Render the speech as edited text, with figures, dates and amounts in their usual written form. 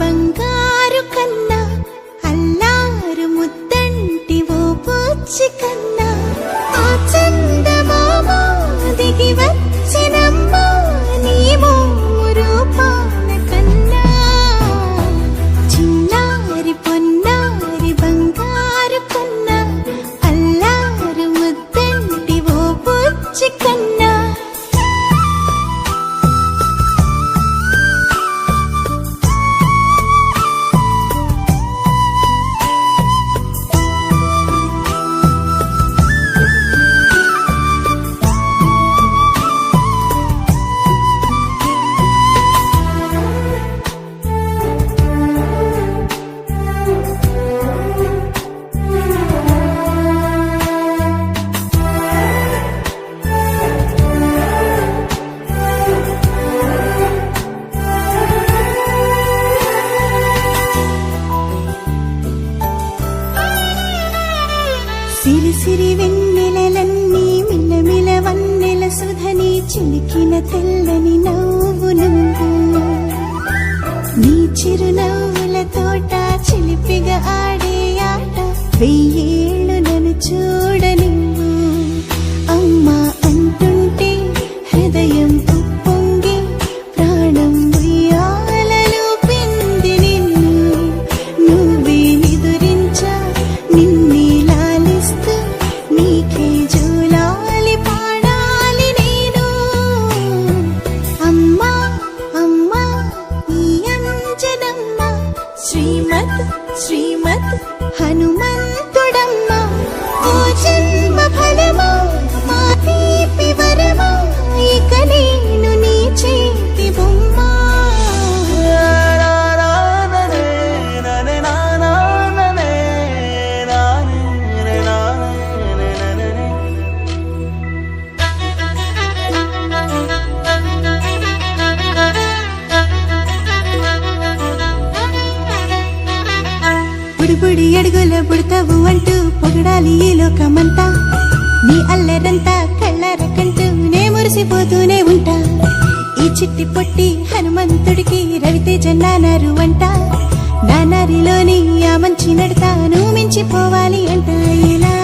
బంగారు కన్నా అల్లారు ముద్దంటి ఓ పూచి కన్నా ఆ చందమామ దిగి వచ్చినమ్మా నీ రూపాల కన్నా చిన్నారి పొన్నారి బంగారు కన్నా అల్లారు ముద్దంటి ఓ పూచి కన్నా సిరి సిరి వెన్నెలలన్నీ మిలమిల వన్నెల సుధని చిలికిన తెల్లని నవ్వు నువ్వు నీ చిరునవ్వుల తోట చిలిపిగా ఆడే ఆట వెయ్యేళ్ళు నన్ను చూడ నువ్వు అమ్మా అంటుంటే హృదయం ఉప్పొంగి ప్రాణం ఉయ్యాలలో పిండి నిన్ను నువ్వే నిదురించా నిన్నే నీకే జూలాలి పాడాలి నేను అమ్మా అమ్మా ఈ అంజనమ్మ శ్రీమత్ శ్రీమత్ హనుమంతుడమ్మ ఓ జన్మ ఫలమా మా తీపి వరమా ఇక నేను నీ చేతి బొమ్మ బుడి అడుగుల బుడతావు అంటూ పొగడాలి ఈ లోకమంతా నీ అల్లరంతా కళ్ళరకంటూ నే మురిసిపోతూనే ఉంటా ఈ చిట్టి పొట్టి హనుమంతుడికి రవితేజ నానారు అంట నానారిలోని ఆ మంచి నడతా నువ్వు మించిపోవాలి అంట ఇలా